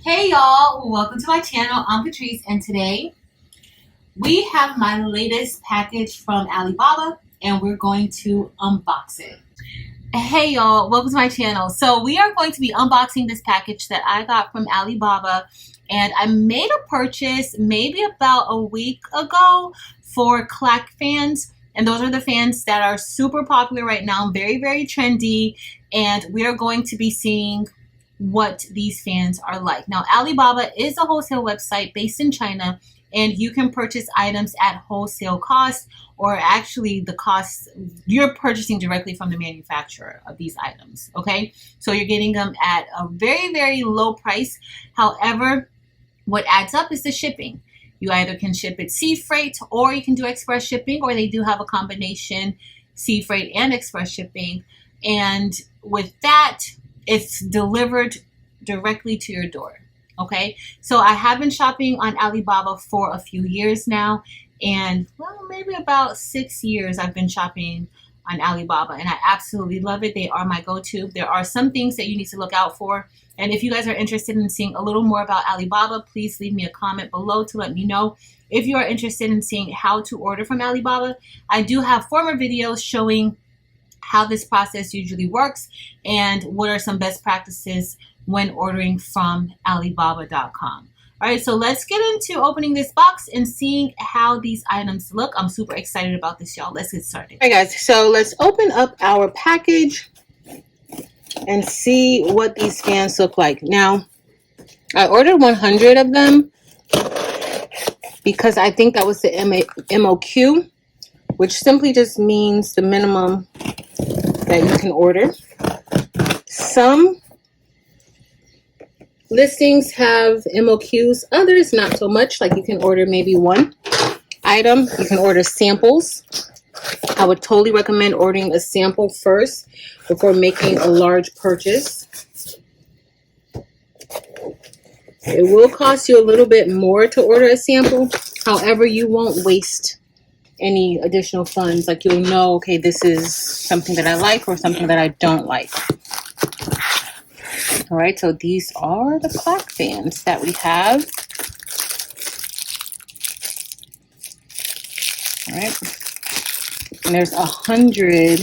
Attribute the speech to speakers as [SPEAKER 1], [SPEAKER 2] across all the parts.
[SPEAKER 1] Hey y'all, welcome to my channel. I'm Patrice, and today we have my latest package from Alibaba and we're going to unbox it. Hey y'all, welcome to my channel. So we are going to be unboxing this package that I got from Alibaba, and I made a purchase maybe about a week ago for Clack fans. And those are the fans that are super popular right now, very, very trendy. And we are going to be seeing what these fans are like. Now, Alibaba is a wholesale website based in China, and you can purchase items at wholesale cost, or actually the cost you're purchasing directly from the manufacturer of these items. Okay, so you're getting them at a very, very low price. However, what adds up is the shipping. You either can ship it sea freight, or you can do express shipping, or they do have a combination sea freight and express shipping. And with that, it's delivered directly to your door. Okay, so I have been shopping on Alibaba for a few years now, and well, maybe about 6 years I've been shopping on Alibaba, and I absolutely love it. They are my go-to. There are some things that you need to look out for, and if you guys are interested in seeing a little more about Alibaba, please leave me a comment below to let me know. If you are interested in seeing how to order from Alibaba, I do have former videos showing how this process usually works and what are some best practices when ordering from Alibaba.com. All right, so let's get into opening this box and seeing how these items look. I'm super excited about this, y'all. Let's get started.
[SPEAKER 2] All right, guys, so let's open up our package and see what these fans look like. Now, I ordered 100 of them because I think that was the MOQ, which simply just means the minimum that you can order. Some listings have MOQs, others not so much. Like you can order maybe one item. You can order samples. I would totally recommend ordering a sample first before making a large purchase. It will cost you a little bit more to order a sample. However, you won't waste any additional funds. Like you'll know, okay, this is something that I like or something that I don't like. All right, so these are the Clack fans that we have. All right, and there's 100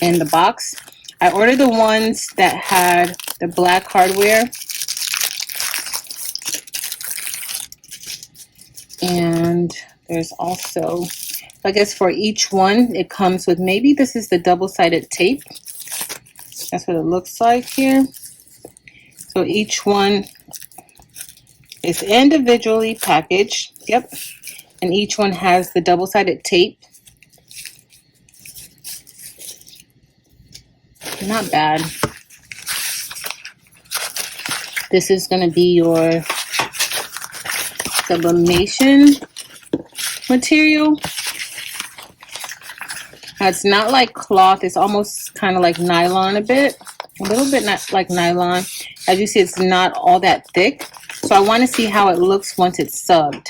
[SPEAKER 2] in the box. I ordered the ones that had the black hardware, and there's also, I guess for each one it comes with, maybe this is the double-sided tape. That's what it looks like here. So each one is individually packaged. Yep. And each one has the double-sided tape. Not bad. This is going to be your sublimation material. Now, it's not like cloth. It's almost kind of like nylon a bit. A little bit not like nylon. As you see, it's not all that thick. So I want to see how it looks once it's subbed.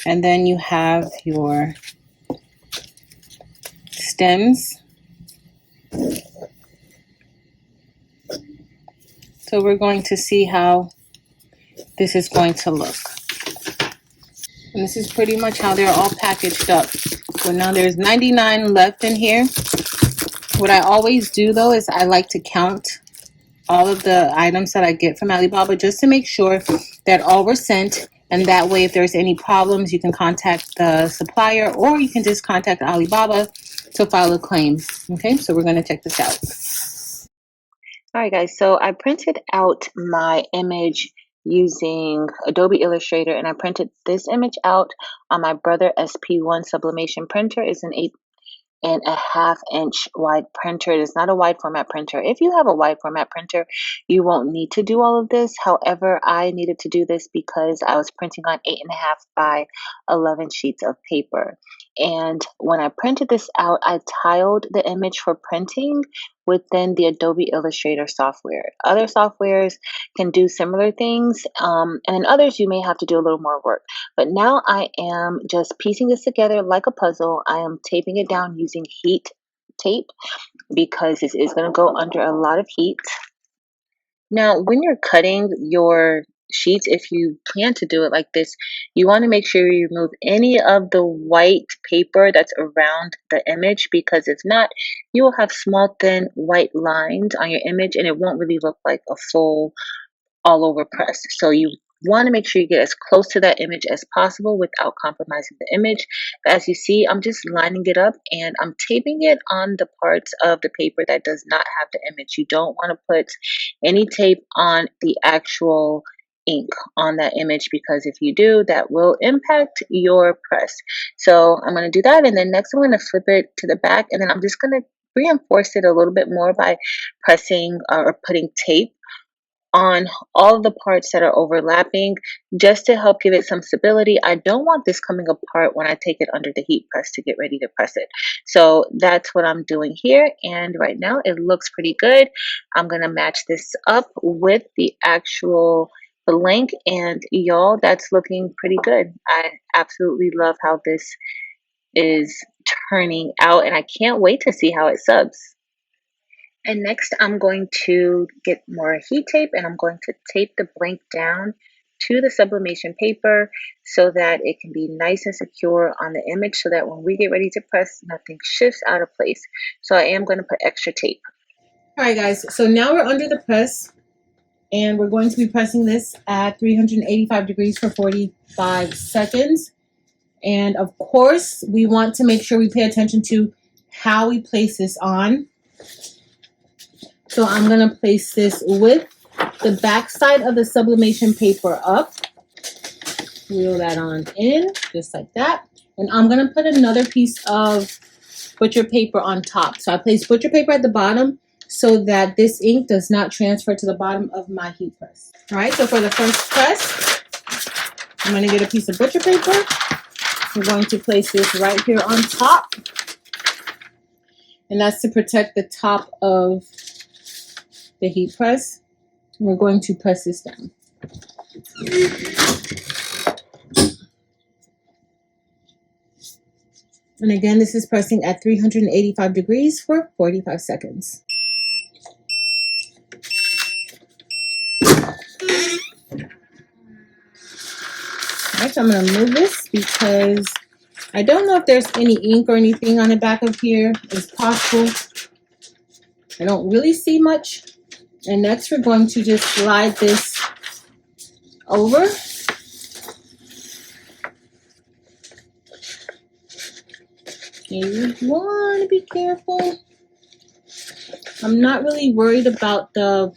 [SPEAKER 2] And then you have your stems. So we're going to see how this is going to look. And this is pretty much how they're all packaged up. So now there's 99 left in here. What I always do though is I like to count all of the items that I get from Alibaba just to make sure that all were sent. And that way, if there's any problems, you can contact the supplier, or you can just contact Alibaba to file a claim. Okay, so we're going to check this out. All right, guys, so I printed out my image using Adobe Illustrator, and I printed this image out on my Brother SP1 sublimation printer. It's an 8.5 inch wide printer. It is not a wide format printer. If you have a wide format printer, you won't need to do all of this. However, I needed to do this because I was printing on 8.5 by 11 sheets of paper. And when I printed this out, I tiled the image for printing within the Adobe Illustrator software. Other softwares can do similar things, and in others you may have to do a little more work. But now I am just piecing this together like a puzzle. I am taping it down using heat tape because this is going to go under a lot of heat. Now, when you're cutting your sheets, if you plan to do it like this, you want to make sure you remove any of the white paper that's around the image, because if not, you will have small thin white lines on your image and it won't really look like a full all over press. So you want to make sure you get as close to that image as possible without compromising the image. But as you see, I'm just lining it up and I'm taping it on the parts of the paper that does not have the image. You don't want to put any tape on the actual ink on that image, because if you do, that will impact your press. So I'm going to do that, and then next I'm going to flip it to the back, and then I'm just going to reinforce it a little bit more by pressing or putting tape on all the parts that are overlapping, just to help give it some stability. I don't want this coming apart when I take it under the heat press to get ready to press it. So that's what I'm doing here, and right now it looks pretty good. I'm gonna match this up with the actual blank, and y'all, that's looking pretty good. I absolutely love how this is turning out, and I can't wait to see how it subs. And next I'm going to get more heat tape, and I'm going to tape the blank down to the sublimation paper so that it can be nice and secure on the image, so that when we get ready to press, nothing shifts out of place. So I am going to put extra tape.
[SPEAKER 1] All right, guys, so now we're under the press, and we're going to be pressing this at 385 degrees for 45 seconds. And of course, we want to make sure we pay attention to how we place this on. So I'm going to place this with the back side of the sublimation paper up. Wheel that on in, just like that. And I'm going to put another piece of butcher paper on top. So I place butcher paper at the bottom so that this ink does not transfer to the bottom of my heat press. All right, so for the first press, I'm going to get a piece of butcher paper. I'm going to place this right here on top. And that's to protect the top of the heat press. We're going to press this down. And again, this is pressing at 385 degrees for 45 seconds. Alright, so I'm going to move this because I don't know if there's any ink or anything on the back of here. It's possible. I don't really see much. And next we're going to just slide this over. You want to be careful. I'm not really worried about the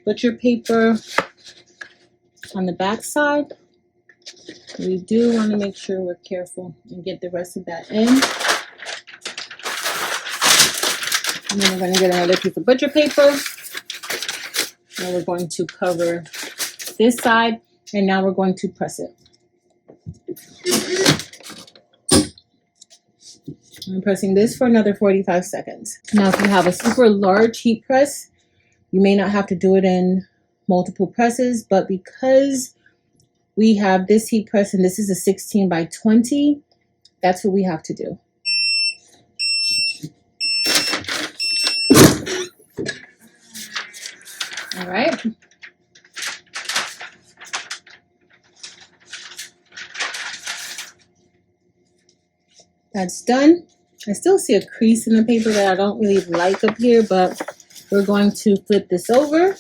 [SPEAKER 1] butcher paper on the back side. We do want to make sure we're careful and get the rest of that in. And then we're going to get another piece of butcher paper. Now we're going to cover this side, and now we're going to press it. I'm pressing this for another 45 seconds. Now, if you have a super large heat press, you may not have to do it in multiple presses, but because we have this heat press and this is a 16 by 20, that's what we have to do. All right. That's done. I still see a crease in the paper that I don't really like up here, but we're going to flip this over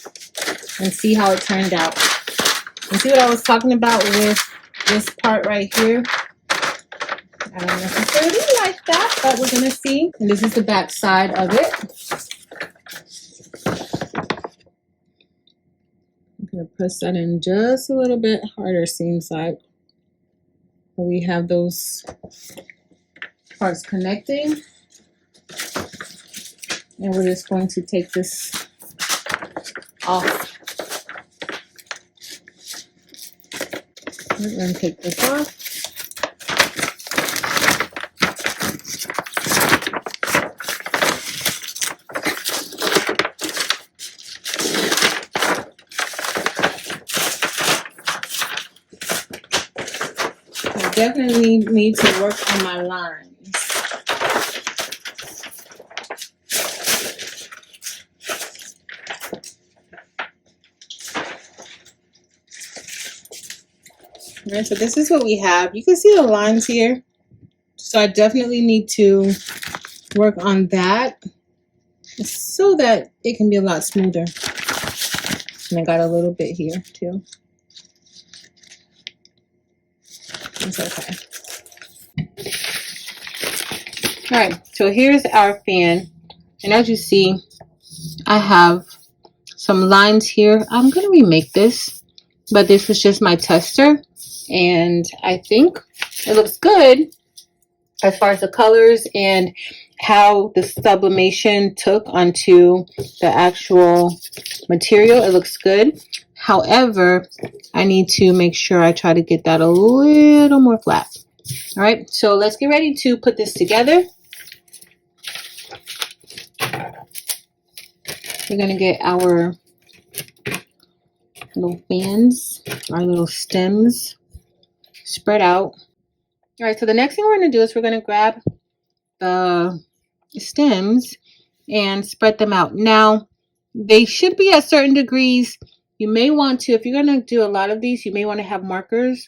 [SPEAKER 1] and see how it turned out. And see what I was talking about with this part right here? I don't necessarily like that, but we're going to see. And this is the back side of it. I'm going to press that in just a little bit harder, seam side. So we have those parts connecting. And we're just going to take this off. We're going to take this off. I definitely need to work on my lines.
[SPEAKER 2] All right, so this is what we have. You can see the lines here. So I definitely need to work on that so that it can be a lot smoother. And I got a little bit here too. It's okay. All right, so here's our fan. And as you see, I have some lines here. I'm going to remake this, but this was just my tester. And I think it looks good as far as the colors and how the sublimation took onto the actual material. It looks good. However, I need to make sure I try to get that a little more flat. All right, so let's get ready to put this together. We're going to get our little fans, our little stems spread out. All right, so the next thing we're going to do is we're going to grab the stems and spread them out. Now, they should be at certain degrees. You may want to, if you're going to do a lot of these, you may want to have markers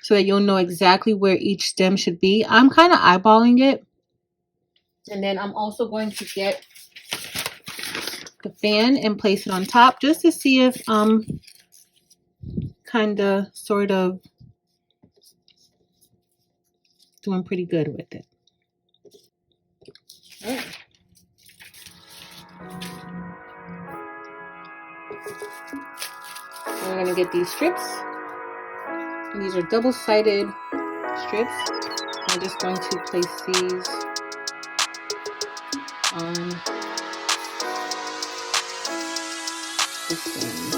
[SPEAKER 2] so that you'll know exactly where each stem should be. I'm kind of eyeballing it. And then I'm also going to get the fan and place it on top just to see if kind of sort of doing pretty good with it. All right. We're going to get these strips. And these are double-sided strips. I'm just going to place these on the stems.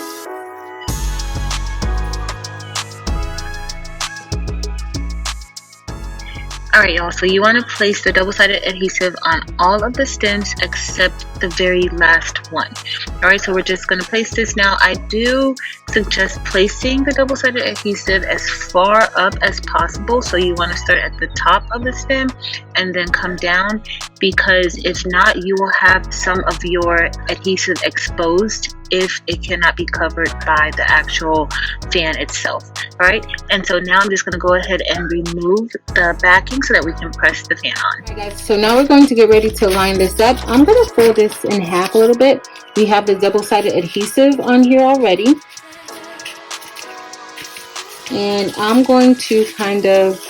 [SPEAKER 3] Alright y'all, so you want to place the double-sided adhesive on all of the stems except the very last one. Alright, so we're just going to place this now. I do suggest placing the double-sided adhesive as far up as possible. So you want to start at the top of the stem and then come down, because if not, you will have some of your adhesive exposed if it cannot be covered by the actual fan itself. Alright, and so now I'm just going to go ahead and remove the backing so that we can press the fan on.
[SPEAKER 2] Alright guys, so now we're going to get ready to line this up. I'm going to fold this in half a little bit. We have the double-sided adhesive on here already. And I'm going to kind of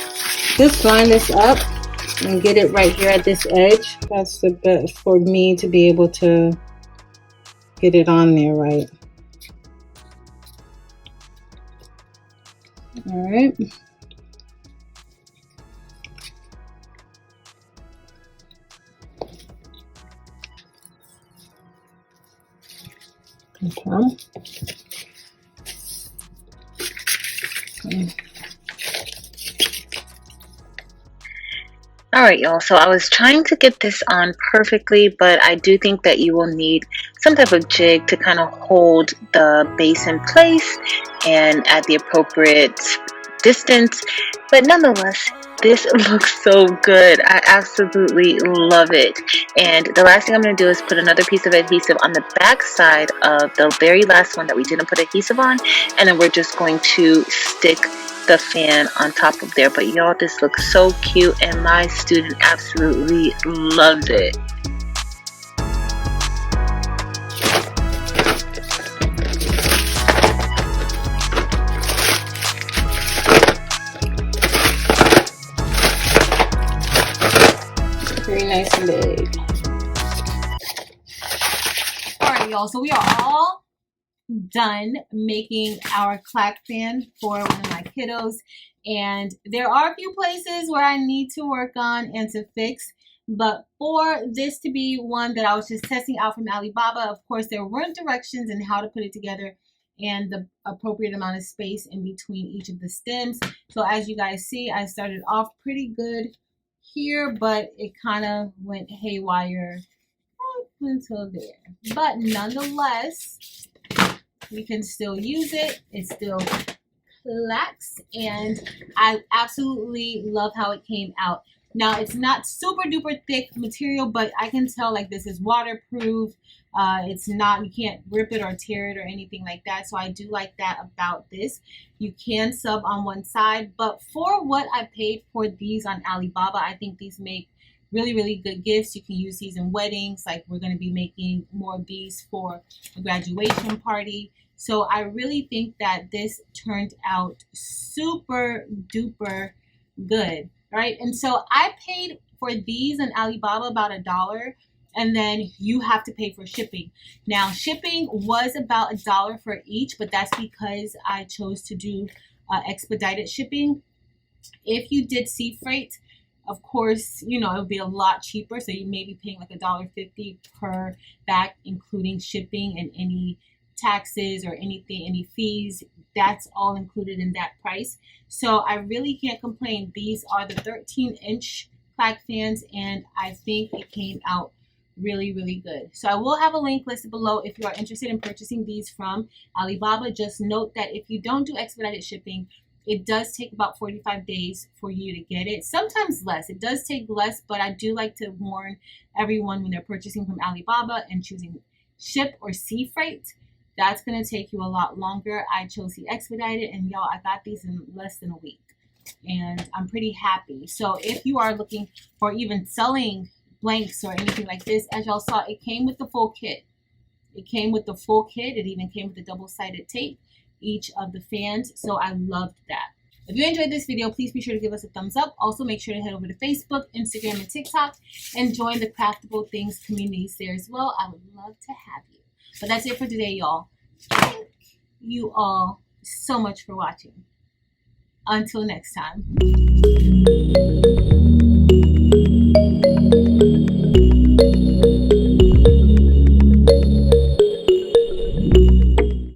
[SPEAKER 2] just line this up and get it right here at this edge. That's the best for me to be able to get it on there right. All right. Okay.
[SPEAKER 3] Alright y'all, so I was trying to get this on perfectly, but I do think that you will need some type of jig to kind of hold the base in place and at the appropriate distance. But nonetheless, this looks so good. I absolutely love it. And the last thing I'm going to do is put another piece of adhesive on the back side of the very last one that we didn't put adhesive on, and then we're just going to stick the fan on top of there. But y'all, this looks so cute and my student absolutely loves it.
[SPEAKER 2] Very nice and big.
[SPEAKER 1] Alright y'all, so we are all done making our clack fan for one of my kiddos, and there are a few places where I need to work on and to fix, but for this to be one that I was just testing out from Alibaba, of course there weren't directions in how to put it together and the appropriate amount of space in between each of the stems. So as you guys see, I started off pretty good here, but it kind of went haywire until there. But nonetheless, we can still use it. It still clacks, and I absolutely love how it came out. Now it's not super duper thick material, but I can tell like this is waterproof. It's not, you can't rip it or tear it or anything like that. So I do like that about this. You can sub on one side, but for what I paid for these on Alibaba, I think these make really, really good gifts. You can use these in weddings. Like we're going to be making more of these for a graduation party. So I really think that this turned out super duper good, right? And so I paid for these on Alibaba about $1, and then you have to pay for shipping. Now shipping was about $1 for each, but that's because I chose to do expedited shipping. If you did sea freight, of course, you know, it would be a lot cheaper. So you may be paying like $1.50 per bag, including shipping and any taxes or anything, any fees. That's all included in that price. So I really can't complain. These are the 13-inch Clack fans, and I think it came out really, really good. So I will have a link listed below if you are interested in purchasing these from Alibaba. Just note that if you don't do expedited shipping, it does take about 45 days for you to get it. Sometimes less. It does take less, but I do like to warn everyone when they're purchasing from Alibaba and choosing ship or sea freight, that's going to take you a lot longer. I chose the expedited, and y'all, I got these in less than a week, and I'm pretty happy. So if you are looking for even selling blanks or anything like this, as y'all saw, it came with the full kit. It came with the full kit. It even came with the double-sided tape, each of the fans. So I loved that. If you enjoyed this video, please be sure to give us a thumbs up. Also, make sure to head over to Facebook, Instagram, and TikTok and join the Craftable Things communities there as well. I would love to have you. But that's it for today, y'all. Thank you all so much for watching. Until next time.